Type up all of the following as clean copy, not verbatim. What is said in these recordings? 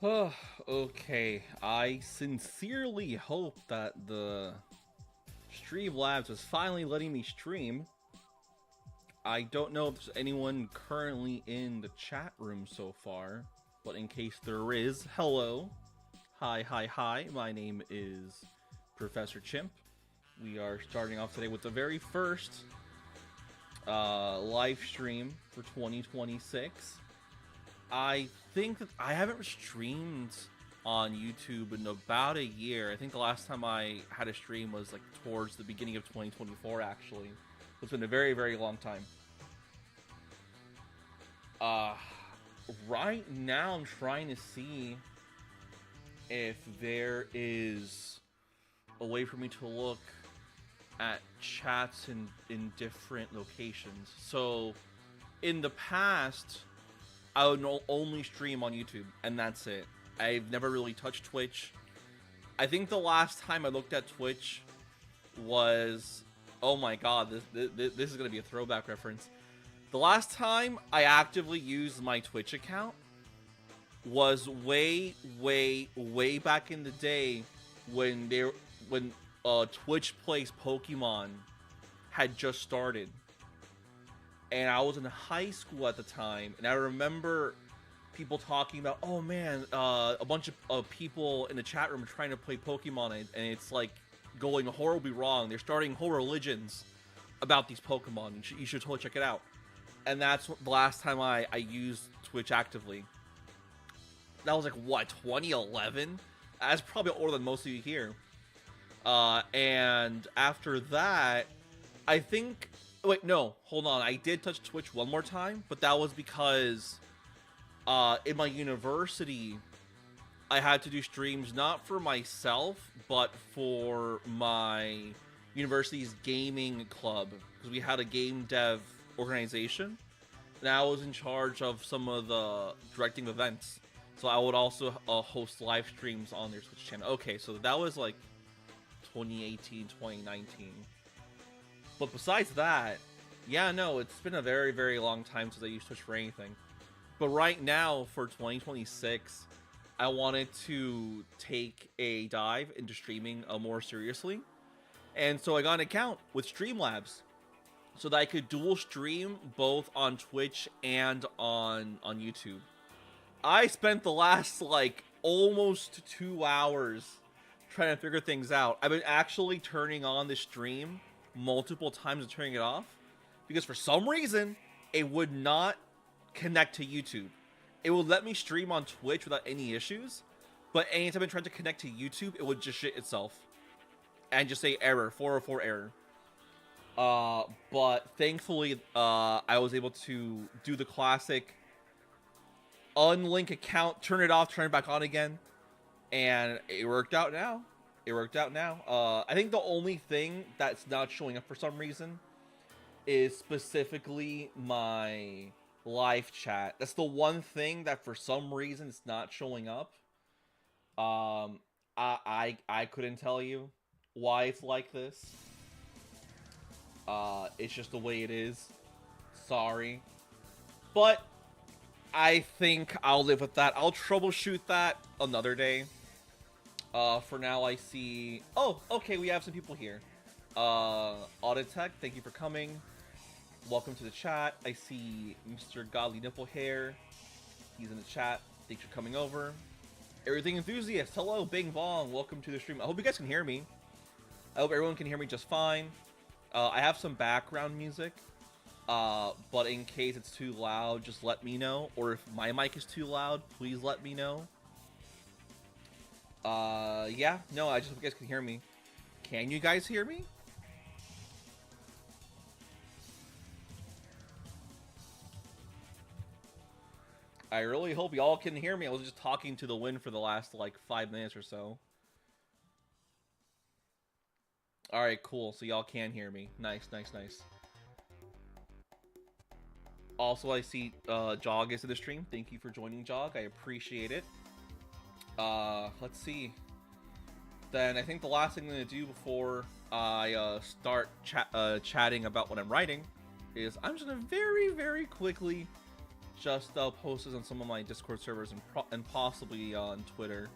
Okay, I sincerely hope that the Streamlabs is finally letting me stream. I don't know if there's anyone currently in the chat room so far, but in case there is, hello. Hi. My name is Professor Chimp. We are starting off today with the very first live stream for 2026. I think that I haven't streamed on YouTube in about a year. I think the last time I had a stream was like towards the beginning of 2024 actually. It's been a very long time. Uh right now I'm trying to see if there is a way for me to look at chats in different locations. So in the past I would only stream on YouTube, and that's it. I've never really touched Twitch. I think the last time I looked at Twitch was... Oh my god, this is going to be a throwback reference. The last time I actively used my Twitch account was way back in the day when Twitch Plays Pokemon had just started. And I was in high school at the time, and I remember people talking about, oh man, a bunch of people in the chat room are trying to play Pokemon, and it's like going horribly wrong. They're starting whole religions about these Pokemon. You should totally check it out. And that's the last time I used Twitch actively. That was like, what, 2011? That's probably older than most of you here. And after that, I think... Wait, no, hold on. I did touch Twitch one more time, but that was because in my university, I had to do streams not for myself, but for my university's gaming club, because we had a game dev organization, and I was in charge of some of the directing events. So I would also host live streams on their Twitch channel. Okay, so that was like 2018, 2019. But besides that, yeah, no, it's been a very long time since I used Twitch for anything. But right now, for 2026, I wanted to take a dive into streaming more seriously. And so I got an account with Streamlabs so that I could dual stream both on Twitch and on YouTube. I spent the last, like, almost 2 hours trying to figure things out. I've been actually turning on the stream multiple times and turning it off because for some reason it would not connect to YouTube. It would let me stream on Twitch without any issues, but anytime I tried to connect to YouTube, it would just shit itself and just say error, 404 error. But thankfully I was able to do the classic unlink account, turn it off, turn it back on again, and it worked out now. I think the only thing that's not showing up for some reason is specifically my live chat. That's the one thing that for some reason it's not showing up. I couldn't tell you why it's like this. It's just the way it is. Sorry. But I think I'll live with that. I'll troubleshoot that another day. For now, I see... Oh, okay, we have some people here. Auditech, thank you for coming. Welcome to the chat. I see Mr. Godly Nipple Hair. He's in the chat. Thanks for coming over. Everything Enthusiast, hello, Bing Bong. Welcome to the stream. I hope you guys can hear me. I hope everyone can hear me just fine. I have some background music. But in case it's too loud, just let me know. Or if my mic is too loud, please let me know. Yeah, no, I just hope you guys can hear me. Can you guys hear me? I really hope y'all can hear me. I was just talking to the wind for the last, like, 5 minutes or so. Alright, cool. So y'all can hear me. Nice. Also, I see, Jog is in the stream. Thank you for joining, Jog. I appreciate it. Let's see. Then I think the last thing I'm gonna do before I start chatting about what I'm writing is I'm just gonna very quickly just posted on some of my Discord servers and possibly on Twitter.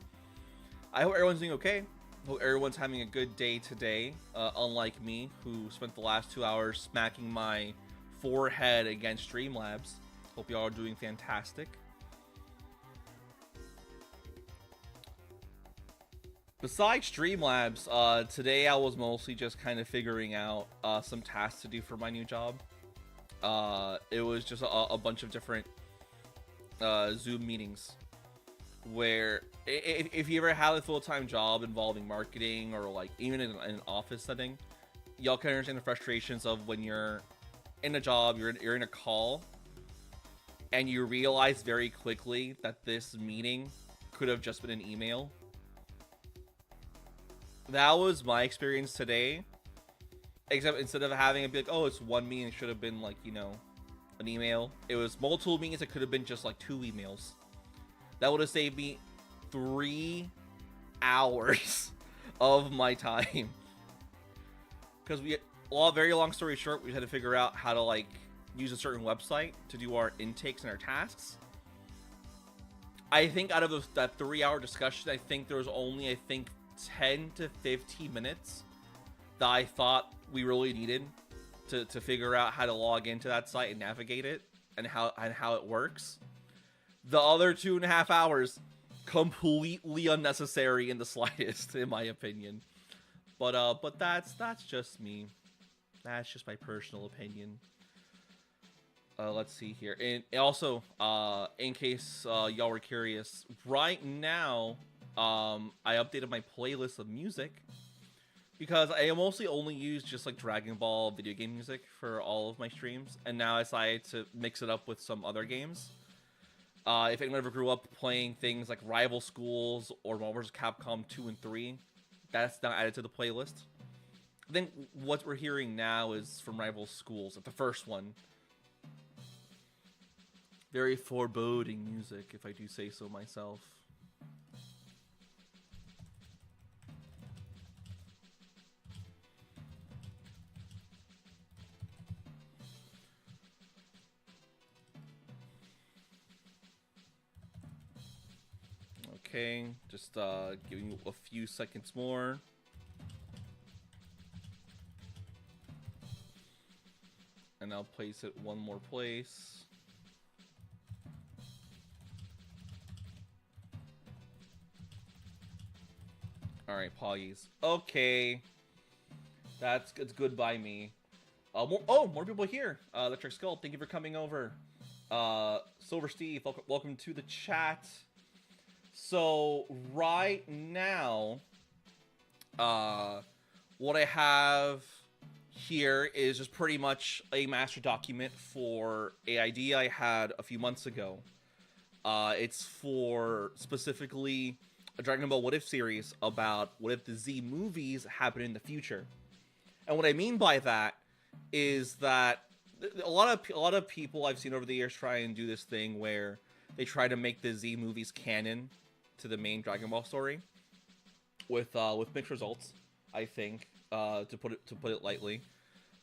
I hope everyone's doing okay. Hope everyone's having a good day today, unlike me, who spent the last 2 hours smacking my forehead against Streamlabs. Hope y'all are doing fantastic. Besides Streamlabs, today I was mostly just kind of figuring out some tasks to do for my new job. It was just a bunch of different Zoom meetings where if you ever have a full-time job involving marketing or like even in an office setting, y'all can understand the frustrations of when you're in a job, you're in a call, and you realize very quickly that this meeting could have just been an email. That was my experience today. Except instead of having it be like, oh, it's one meeting, it should have been like, you know, an email. It was multiple meetings. It could have been just like 2 emails. That would have saved me 3 hours of my time. Because very long story short, we had to figure out how to like use a certain website to do our intakes and our tasks. I think out of that 3-hour discussion, I think there was only 10 to 15 minutes that I thought we really needed to figure out how to log into that site and navigate it and how it works. The other 2.5 hours, completely unnecessary in the slightest, in my opinion. But that's just me. That's just my personal opinion. Let's see here. And also, in case y'all were curious, right now, I updated my playlist of music because I mostly only use just like Dragon Ball video game music for all of my streams, and now I decided to mix it up with some other games. If anyone ever grew up playing things like Rival Schools or Marvel vs. Capcom 2 and 3, that's now added to the playlist. I think what we're hearing now is from Rival Schools, the first one. Very foreboding music, if I do say so myself. Okay, just giving you a few seconds more. And I'll place it one more place. Alright, Poggies. Okay. It's good by me. More people here. Electric Skull, thank you for coming over. Silver Steve, welcome to the chat. So right now, what I have here is just pretty much a master document for an idea I had a few months ago. It's for specifically a Dragon Ball What If series about what if the Z movies happen in the future. And what I mean by that is that a lot of people I've seen over the years try and do this thing where they try to make the Z movies canon to the main Dragon Ball story, with mixed results, I think, to put it lightly.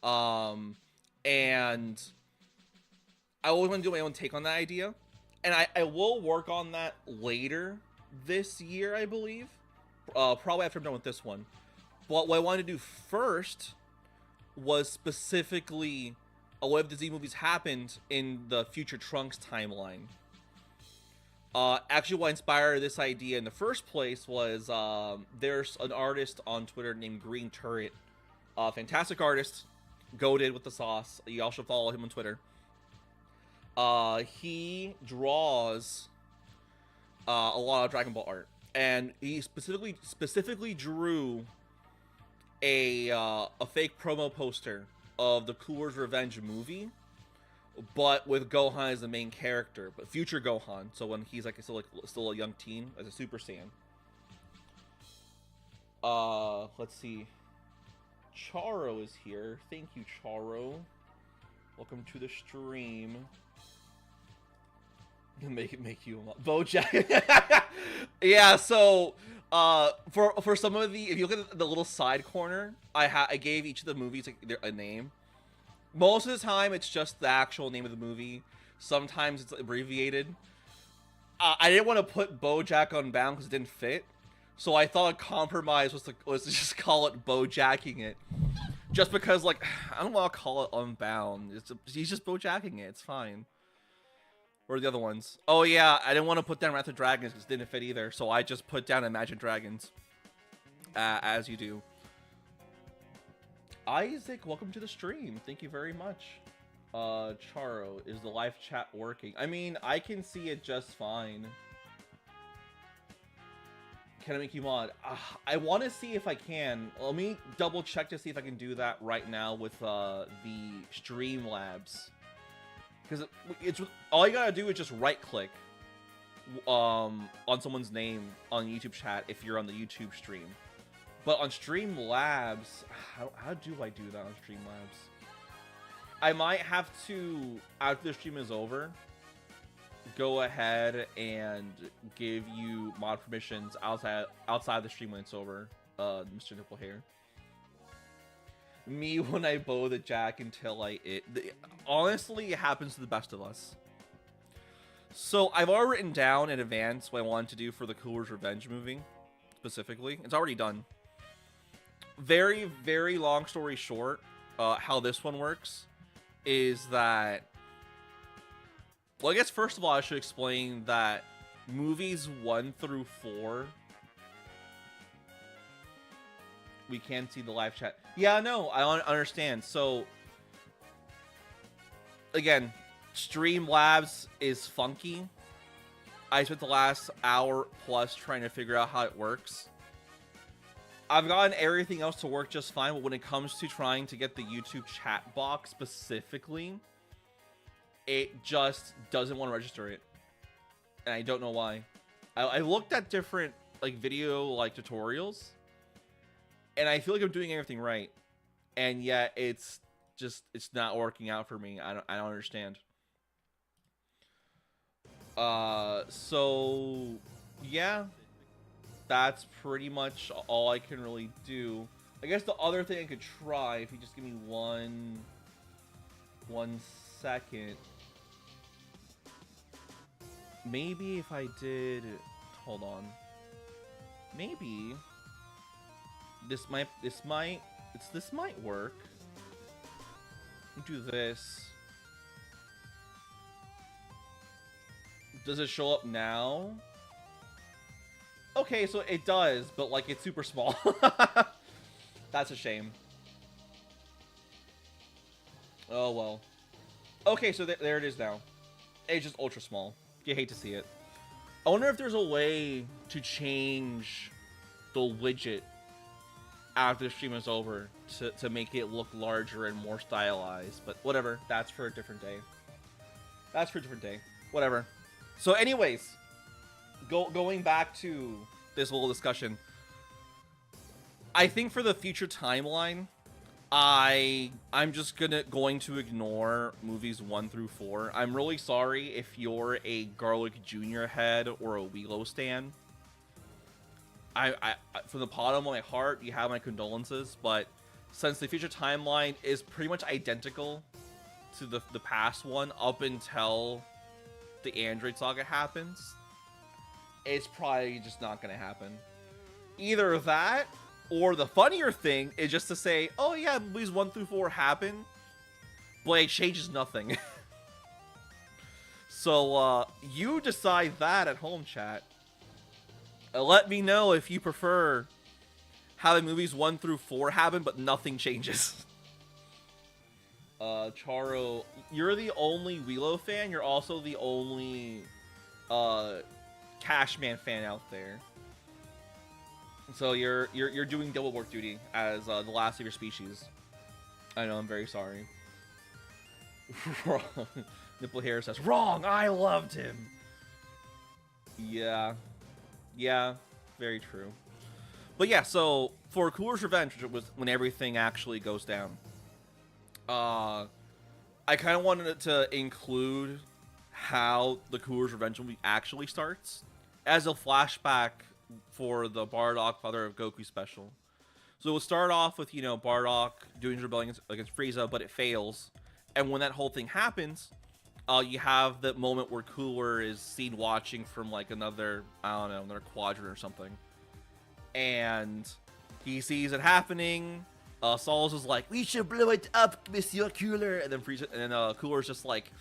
And I always want to do my own take on that idea, and I will work on that later this year, I believe, probably after I'm done with this one. But what I wanted to do first was specifically what if the Z movies happened in the future Trunks timeline. Actually, what inspired this idea in the first place was there's an artist on Twitter named Green Turret, fantastic artist, goated with the sauce. You all should follow him on Twitter. He draws a lot of Dragon Ball art, and he specifically drew a fake promo poster of the Cooler's Revenge movie, but with Gohan as the main character, but future Gohan. So when he's like still a young teen as a Super Saiyan. Let's see. Charo is here. Thank you, Charo. Welcome to the stream. Make you Bojack. Yeah. So for some of the, if you look at the little side corner, I gave each of the movies a name. Most of the time, it's just the actual name of the movie. sometimes it's abbreviated. I didn't want to put BoJack Unbound because it didn't fit, so I thought a compromise was to just call it BoJacking it. Just because, like, I don't want to call it Unbound. He's just BoJacking it. It's fine. Or the other ones. Oh yeah, I didn't want to put down Wrath of Dragons because it didn't fit either, so I just put down Imagine Dragons. As you do. Isaac, welcome to the stream. Thank you very much. Charo, is the live chat working? I mean, I can see it just fine. Can I make you mod? I want to see if I can. Let me double check to see if I can do that right now with the Streamlabs. Because it's all you gotta do is just right click on someone's name on YouTube chat if you're on the YouTube stream. But on Streamlabs, how do I do that on Streamlabs? I might have to, after the stream is over, go ahead and give you mod permissions outside the stream when it's over, Mr. Nipple Hair. Me when I bow the jack until honestly, it happens to the best of us. So I've already written down in advance what I wanted to do for the Cooler's Revenge movie, specifically. It's already done. Very, very long story short, how this one works is that, well, I guess first of all I should explain that movies 1 through 4, we can see the live chat. Yeah, no, I understand. So again, Streamlabs is funky. I spent the last hour plus trying to figure out how it works. I've gotten everything else to work just fine, but when it comes to trying to get the YouTube chat box specifically, it just doesn't want to register it. And I don't know why. I looked at different video tutorials, and I feel like I'm doing everything right. And yet it's not working out for me. I don't understand. So yeah, that's pretty much all I can really do. I guess the other thing I could try, if you just give me one second. Maybe if I did, hold on. Maybe this might work. Do this. Does it show up now? Okay, so it does, but it's super small. That's a shame. Oh well. Okay, so there it is now. It's just ultra small. You hate to see it. I wonder if there's a way to change the widget after the stream is over to make it look larger and more stylized, but whatever. That's for a different day. That's for a different day. Whatever. So anyways, going back to this little discussion, I think for the future timeline, I'm just going to ignore movies 1 through 4. I'm really sorry if you're a Garlic Jr. head or a Willow stan. I from the bottom of my heart, you have my condolences, but since the future timeline is pretty much identical to the past one up until the Android saga happens, it's probably just not gonna happen. Either that, or the funnier thing is just to say, oh yeah, movies 1 through 4 happen, but it changes nothing. So you decide that at home, chat. Let me know if you prefer having movies 1 through 4 happen, but nothing changes. Charo, you're the only Willow fan. You're also the only Cashman fan out there. So you're doing double work duty as the last of your species. I know, I'm very sorry. Nipple Hair says, wrong, I loved him. Yeah, very true. But yeah, so for Cooler's Revenge, which was when everything actually goes down, I kind of wanted it to include how the Cooler's Revenge movie actually starts as a flashback for the Bardock Father of Goku special. So it would start off with, Bardock doing his rebellion against Frieza, but it fails. And when that whole thing happens, you have the moment where Cooler is seen watching from like another, I don't know, another quadrant or something, and he sees it happening. Saul's is like, "We should blow it up, Monsieur Cooler," and then Frieza, and then Cooler's just like,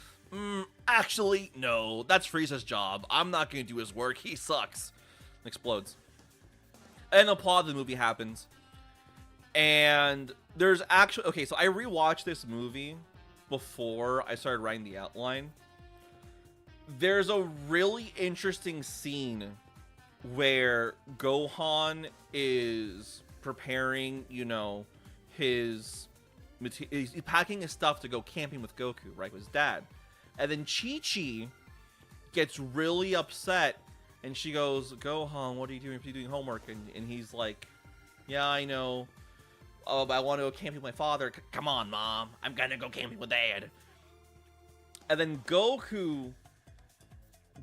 "Actually, no, that's Frieza's job. I'm not gonna do his work. He sucks." And explodes. And the plot of the movie happens. And there's actually, okay, so I rewatched this movie before I started writing the outline. There's a really interesting scene where Gohan is preparing, you know, he's packing his stuff to go camping with Goku, right, with his dad. And then Chi-Chi gets really upset, and she goes, "Gohan, what are you doing? Are you doing homework?" And he's like, "Yeah, I know. Oh, but I want to go camping with my father." "Come on, Mom. I'm gonna go camping with Dad." And then Goku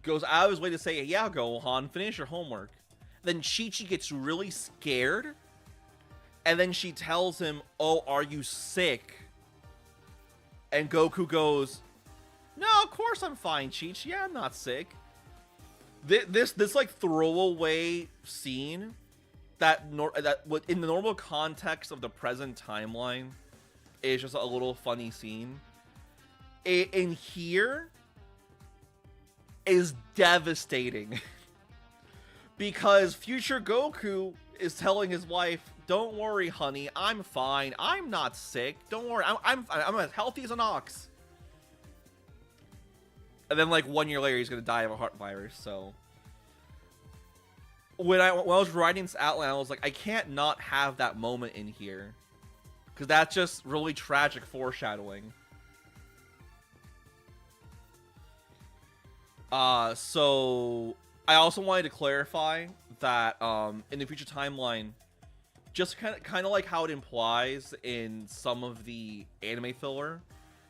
goes out of his way to say, "Yeah, Gohan, finish your homework." Then Chi-Chi gets really scared. And then she tells him, "Oh, are you sick?" And Goku goes, "No, of course I'm fine, Chi-Chi. Yeah, I'm not sick." This like throwaway scene that in the normal context of the present timeline is just a little funny scene. In here is devastating because future Goku is telling his wife, "Don't worry, honey, I'm fine. I'm not sick. Don't worry. I'm as healthy as an ox." And then like 1 year later, he's gonna die of a heart virus. So when I was writing this outline, I was like, I can't not have that moment in here, because that's just really tragic foreshadowing. So I also wanted to clarify that in the future timeline, just kind of like how it implies in some of the anime filler,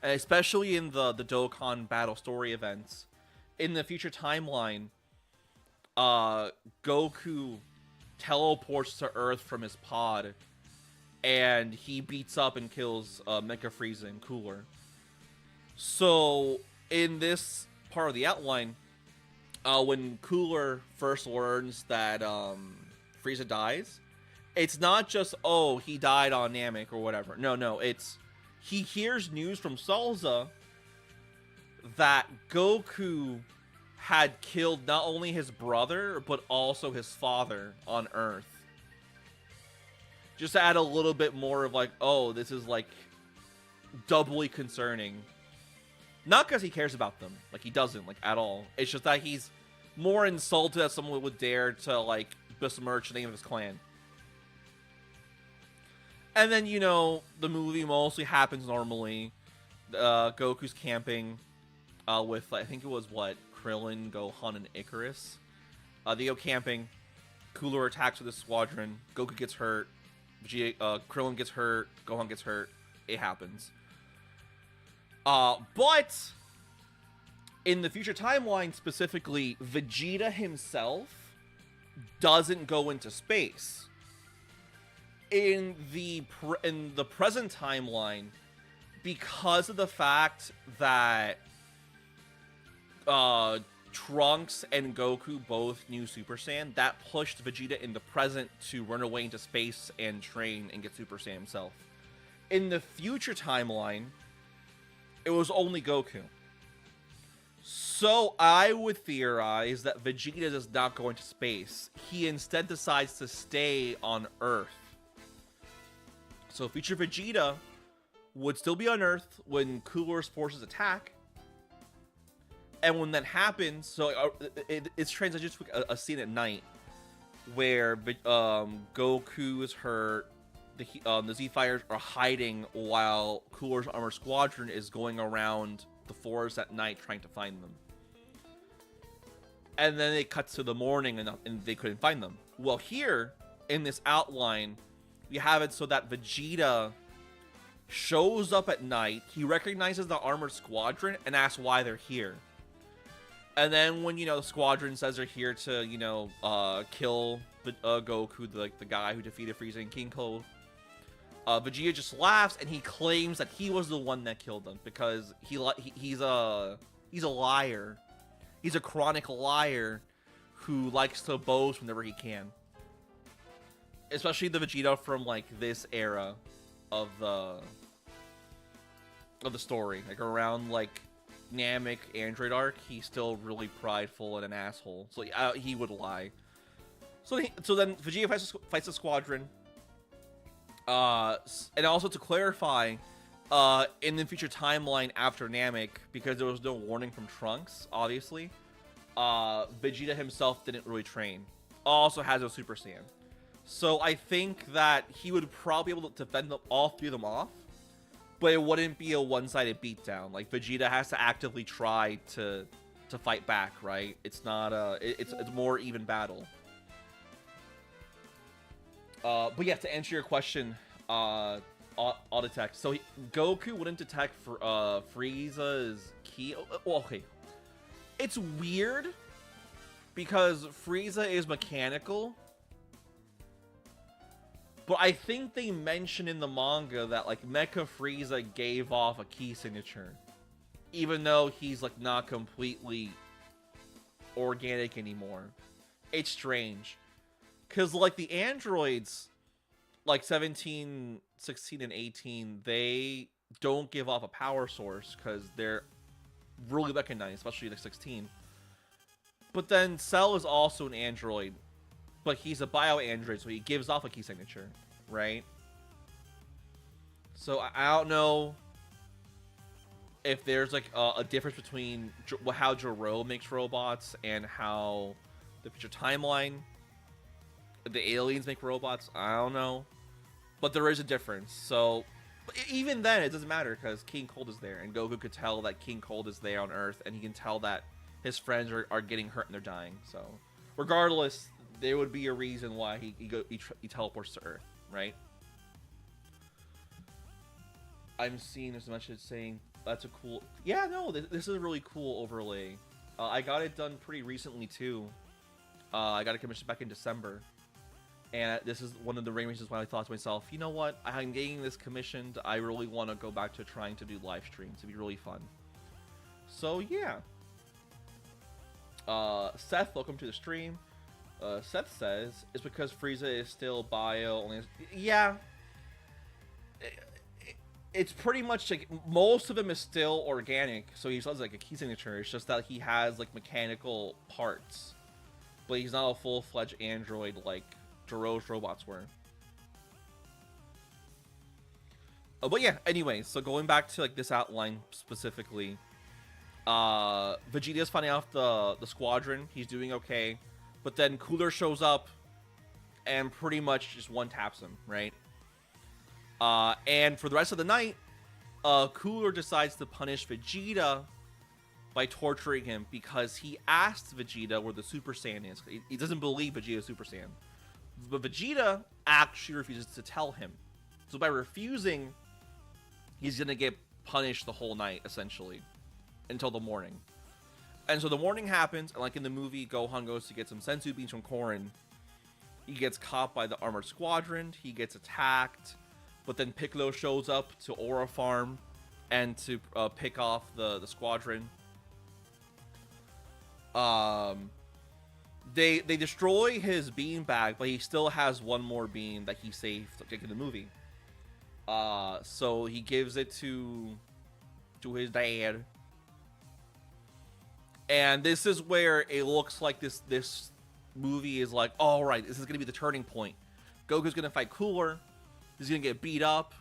and especially in the Dokkan Battle Story events, in the future timeline, Goku teleports to Earth from his pod, and he beats up and kills Mecha Frieza and Cooler. So in this part of the outline, when Cooler first learns that Frieza dies, it's not just, oh, he died on Namek or whatever. No, it's he hears news from Salza that Goku had killed not only his brother, but also his father on Earth. Just to add a little bit more of like, oh, this is like doubly concerning. Not because he cares about them, like he doesn't, like at all. It's just that he's more insulted that someone would dare to like besmirch the name of his clan. And then, you know, the movie mostly happens normally. Goku's camping with, I think it was, what, Krillin, Gohan, and Icarus. They go camping. Cooler attacks with his squadron. Goku gets hurt. Krillin gets hurt. Gohan gets hurt. It happens. But in the future timeline, specifically, Vegeta himself doesn't go into space. In the present timeline, because of the fact that Trunks and Goku both knew Super Saiyan, that pushed Vegeta in the present to run away into space and train and get Super Saiyan himself. In the future timeline, it was only Goku. So I would theorize that Vegeta does not go into space. He instead decides to stay on Earth. So future Vegeta would still be on Earth when Cooler's forces attack. And when that happens, so it's transitioned to a scene at night where Goku is hurt. The Z-Fighters are hiding while Cooler's armored squadron is going around the forest at night trying to find them. And then it cuts to the morning and they couldn't find them. Well, here in this outline, we have it so that Vegeta shows up at night. He recognizes the armored squadron and asks why they're here. And then when, you know, the squadron says they're here to, you know, kill Goku, the guy who defeated Frieza and King Code, Vegeta just laughs and he claims that he was the one that killed them because he's He's a liar. He's a chronic liar who likes to boast whenever he can. Especially the Vegeta from like this era of the story, like around like Namek Android arc, he's still really prideful and an asshole. So he would lie. So then Vegeta fights the squadron. And also to clarify, in the future timeline after Namek, because there was no warning from Trunks, obviously, Vegeta himself didn't really train. Also has a Super Saiyan. So I think that he would probably be able to defend all three of them off, but it wouldn't be a one-sided beatdown. Like Vegeta has to actively try to fight back, right? It's not it's more even battle. But yeah, to answer your question, Autotech. So Goku wouldn't detect for Frieza's ki. Well, okay, it's weird because Frieza is mechanical. But I think they mention in the manga that like Mecha Frieza gave off a key signature, even though he's like not completely organic anymore. It's strange, cause like the androids, like 17, 16, and 18, they don't give off a power source because they're really mechanized, especially like 16. But then Cell is also an android. But he's a bio-android, so he gives off a key signature, right? So I don't know if there's like a difference between how Jiro makes robots and how the future timeline, the aliens make robots. I don't know. But there is a difference. So even then, it doesn't matter because King Cold is there. And Goku could tell that King Cold is there on Earth. And he can tell that his friends are getting hurt and they're dying. So regardless, there would be a reason why he teleports to Earth, right? I'm seeing this message saying that's a cool. Yeah, no, this is a really cool overlay. I got it done pretty recently too. I got it commissioned back in December, and this is one of the main reasons why I thought to myself, you know what? I'm getting this commissioned. I really want to go back to trying to do live streams. It'd be really fun. So yeah. Seth, welcome to the stream. Seth says it's because Frieza is still bio. Only yeah, it's pretty much like most of him is still organic, so he still has like a key signature. It's just that he has like mechanical parts, but he's not a full-fledged android like Jiro's robots were. But yeah, anyway, so going back to like this outline specifically, Vegeta's finding off the squadron. He's doing okay. But then Cooler shows up and pretty much just one-taps him, right? And for the rest of the night, Cooler decides to punish Vegeta by torturing him because he asked Vegeta where the Super Saiyan is. He doesn't believe Vegeta is Super Saiyan. But Vegeta actually refuses to tell him. So by refusing, he's going to get punished the whole night, essentially, until the morning. And so the morning happens, and like in the movie, Gohan goes to get some senzu beans from Korin. He gets caught by the armored squadron. He gets attacked. But then Piccolo shows up to Aura Farm and to pick off the squadron. They destroy his bean bag, but he still has one more bean that he saved like in the movie. So he gives it to his dad. And this is where it looks like this movie is like, all right, this is going to be the turning point. Goku's going to fight Cooler. He's going to get beat up.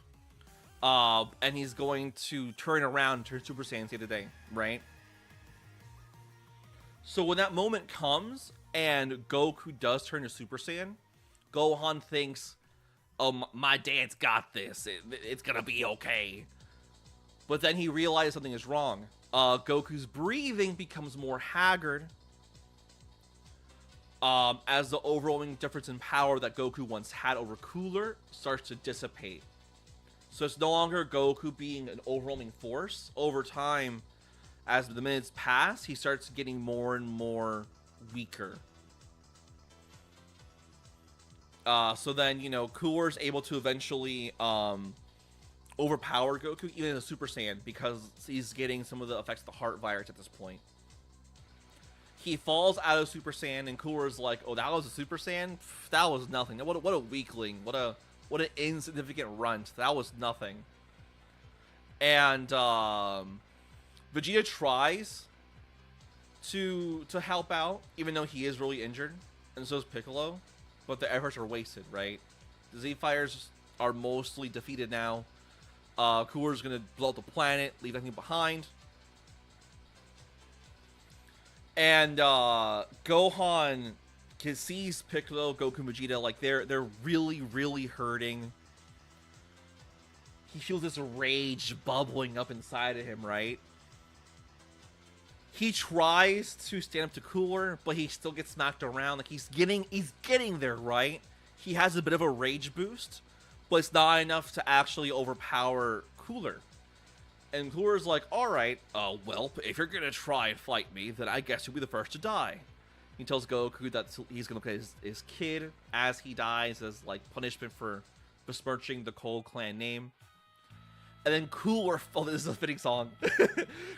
And he's going to turn around and turn Super Saiyan save the day, right? So when that moment comes and Goku does turn to Super Saiyan, Gohan thinks, oh, my dad's got this. It's going to be okay. But then he realizes something is wrong. Goku's breathing becomes more haggard as the overwhelming difference in power that Goku once had over Cooler starts to dissipate. So it's no longer Goku being an overwhelming force. Over time, as the minutes pass, he starts getting more and more weaker. So then, Cooler's able to eventually overpower Goku even as a Super Saiyan because he's getting some of the effects of the heart virus at this point. He falls out of Super Saiyan, and Cooler's like, "Oh, that was a Super Saiyan? Pff, that was nothing. What a weakling. What an insignificant runt. That was nothing." And Vegeta tries to help out, even though he is really injured, and so is Piccolo. But the efforts are wasted, right? The Z Fighters are mostly defeated now. Cooler's gonna blow up the planet, leave everything behind. And Gohan sees Piccolo, Goku, and Vegeta like they're really, really hurting. He feels this rage bubbling up inside of him, right? He tries to stand up to Cooler, but he still gets knocked around. Like he's getting there, right? He has a bit of a rage boost, but it's not enough to actually overpower Cooler. And Cooler's like, alright, well, if you're gonna try and fight me, then I guess you'll be the first to die. He tells Goku that he's gonna play his kid as he dies as, like, punishment for besmirching the Cole Clan name. And then Cooler, oh, this is a fitting song.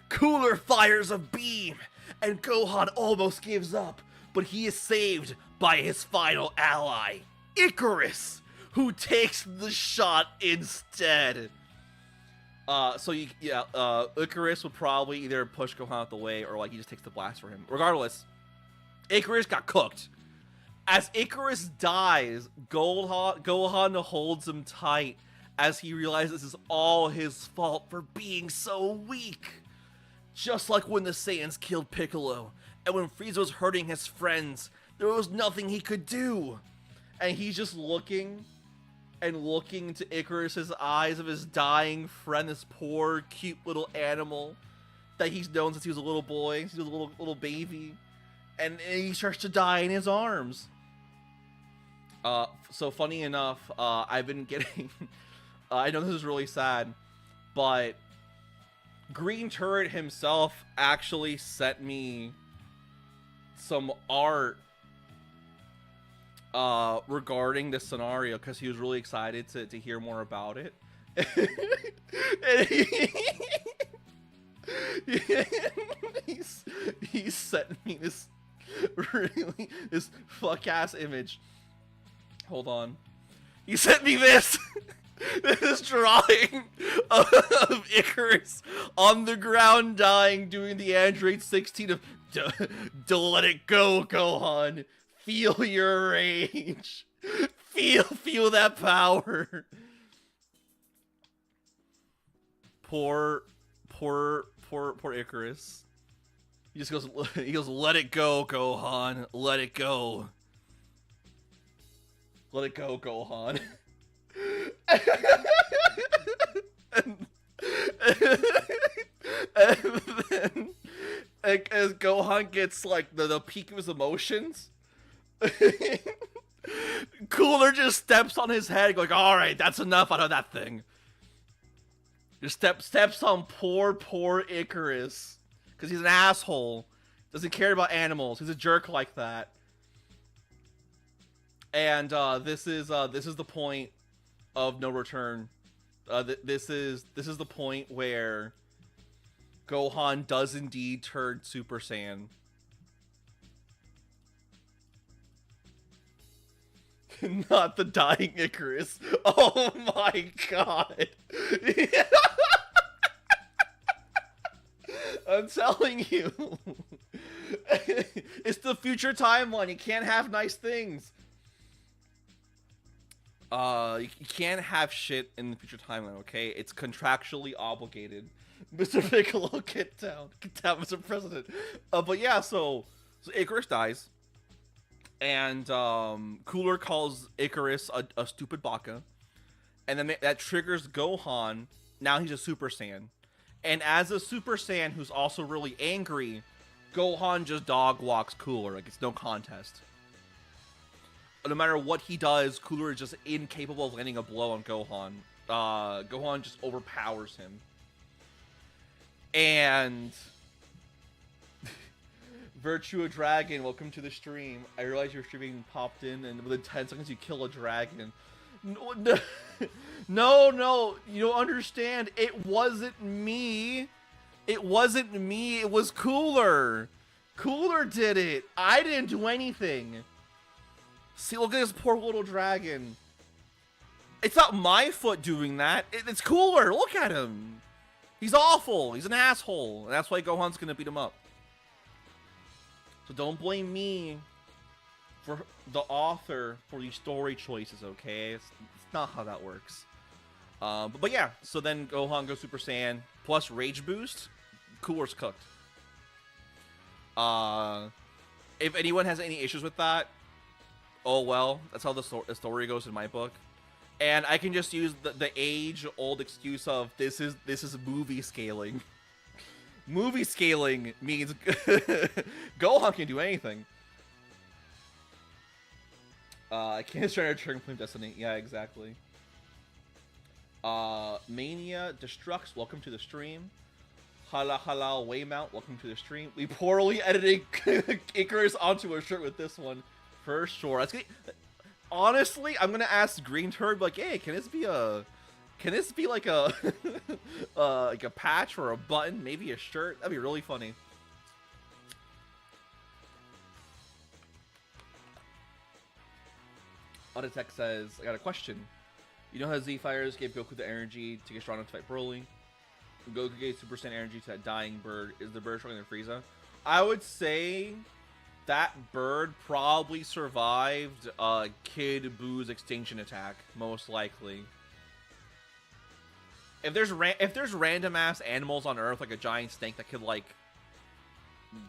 Cooler fires a beam, and Gohan almost gives up, but he is saved by his final ally, Icarus, who takes the shot instead. Icarus would probably either push Gohan out the way or like he just takes the blast for him. Regardless, Icarus got cooked. As Icarus dies, Gohan holds him tight as he realizes this is all his fault for being so weak. Just like when the Saiyans killed Piccolo, and when Frieza was hurting his friends, there was nothing he could do. And he's just looking into Icarus's eyes of his dying friend, this poor, cute little animal that he's known since he was a little boy, since he was a little baby, and he starts to die in his arms. So funny enough, I've been getting, I know this is really sad, but Green Turret himself actually sent me some art regarding this scenario because he was really excited to hear more about it. And he sent me this this fuck ass image. Hold on. He sent me this this drawing of Icarus on the ground dying, doing the Android 16 of don't let it go, Gohan. Feel your rage. Feel that power. Poor Icarus. He just goes, let it go, Gohan. Let it go. Let it go, Gohan. and then, as Gohan gets like the peak of his emotions, Cooler just steps on his head, going, "All right, that's enough out of that thing." Just steps on poor Icarus because he's an asshole. Doesn't care about animals. He's a jerk like that. And this is the point of no return. This is the point where Gohan does indeed turn Super Saiyan. Not the dying Icarus. Oh my god. I'm telling you. It's the future timeline. You can't have nice things. You can't have shit in the future timeline, okay? It's contractually obligated. Mr. Piccolo, get down. Get down, Mr. President. But yeah, so Icarus dies. And Cooler calls Icarus a stupid baka. And then that triggers Gohan. Now he's a Super Saiyan. And as a Super Saiyan who's also really angry, Gohan just dog walks Cooler. Like, it's no contest. No matter what he does, Cooler is just incapable of landing a blow on Gohan. Gohan just overpowers him. And Virtua Dragon, welcome to the stream. I realize your streaming popped in, and within 10 seconds you kill a dragon. No, no, no, no, you don't understand. It wasn't me. It wasn't me. It was Cooler. Cooler did it. I didn't do anything. See, look at this poor little dragon. It's not my foot doing that. It's Cooler. Look at him. He's awful. He's an asshole. And that's why Gohan's gonna beat him up. So don't blame me for the author for these story choices, okay? It's not how that works. But yeah, so then Gohan goes Super Saiyan plus Rage Boost. Cooler's cooked. If anyone has any issues with that, oh well, that's how the story goes in my book. And I can just use the age-old excuse of this is movie scaling. Movie scaling means Gohan can do anything. I can't try to turn Flame Destiny. Yeah, exactly. Mania Destructs, welcome to the stream. Hala Halal Waymount, welcome to the stream. We poorly edited Icarus onto a shirt with this one, for sure. That's gonna, honestly, I'm gonna ask Green Turd, like, hey, can this be like a like a patch or a button, maybe a shirt? That'd be really funny. Autotech says, I got a question. You know how Z Fires gave Goku the energy to get strong enough to fight Broly? Goku gave Super Saiyan energy to that dying bird. Is the bird stronger than Frieza? I would say that bird probably survived Kid Boo's extinction attack, most likely. If there's random ass animals on Earth, like a giant snake that could like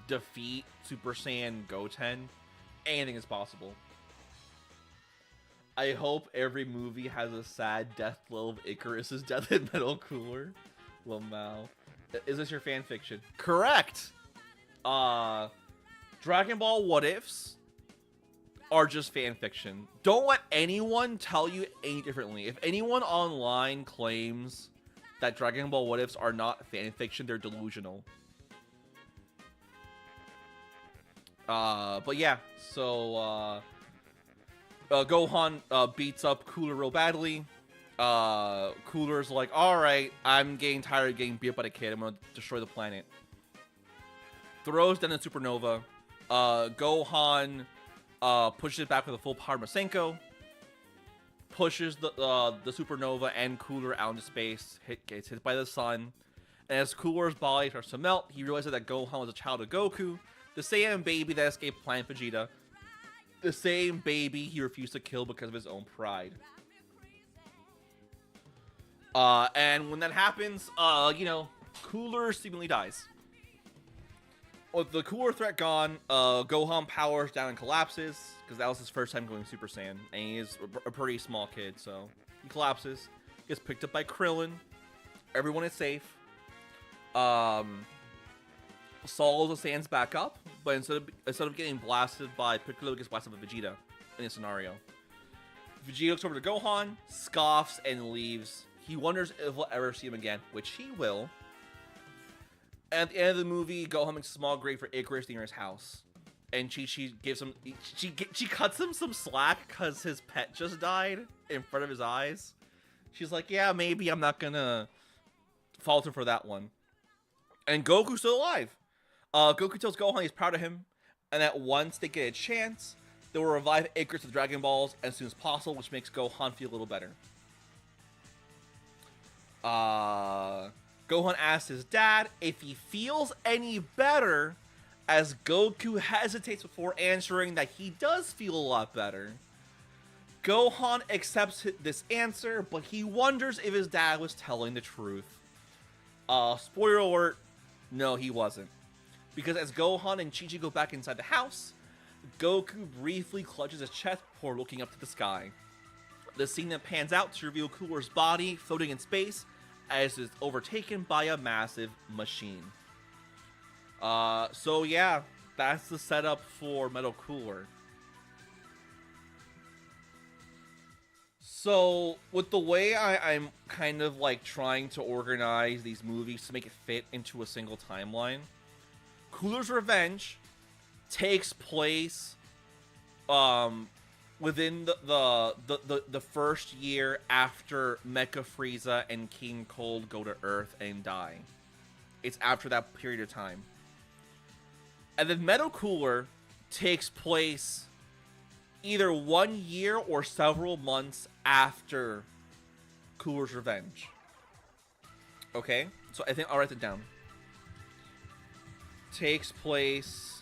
defeat Super Saiyan Goten, anything is possible. I hope every movie has a sad death blow of Icarus's death in Metal Cooler. Lamau. Is this your fan fiction? Correct! Dragon Ball What Ifs are just fan fiction. Don't let anyone tell you any differently. If anyone online claims that Dragon Ball What Ifs are not fan fiction, they're delusional. But yeah, so Gohan beats up Cooler real badly. Cooler's like, alright, I'm getting tired of getting beat up by a kid. I'm gonna destroy the planet. Throws down the supernova. Gohan pushes it back with a full power Masenko. Pushes the supernova and Cooler out into space. Gets hit by the sun. And as Cooler's body starts to melt, he realizes that Gohan was a child of Goku, the Saiyan baby that escaped Planet Vegeta. The same baby he refused to kill because of his own pride. And when that happens, you know, Cooler seemingly dies. With the Cooler threat gone, Gohan powers down and collapses, because that was his first time going Super Saiyan, and he's a pretty small kid, so he collapses, gets picked up by Krillin, everyone is safe, Saul the Saiyans back up, but instead of getting blasted by Piccolo, gets blasted by Vegeta in this scenario. Vegeta looks over to Gohan, scoffs, and leaves. He wonders if we'll ever see him again, which he will. And at the end of the movie, Gohan makes a small grave for Icarus near his house. And Chi-Chi gives him... She cuts him some slack because his pet just died in front of his eyes. She's like, yeah, maybe I'm not gonna falter for that one. And Goku's still alive. Goku tells Gohan he's proud of him, and that once they get a chance, they will revive Icarus with Dragon Balls as soon as possible, which makes Gohan feel a little better. Gohan asks his dad if he feels any better, as Goku hesitates before answering that he does feel a lot better. Gohan accepts this answer, but he wonders if his dad was telling the truth. Spoiler alert, no, he wasn't. Because as Gohan and Chi-Chi go back inside the house, Goku briefly clutches his chest before looking up to the sky. The scene that pans out to reveal Cooler's body floating in space as it's overtaken by a massive machine. So yeah, that's the setup for Metal Cooler. So, with the way I'm kind of like trying to organize these movies to make it fit into a single timeline, Cooler's Revenge takes place within the first year after Mecha Frieza and King Cold go to Earth and die. It's after that period of time. And then Metal Cooler takes place either 1 year or several months after Cooler's Revenge. Okay? So I think I'll write it down. Takes place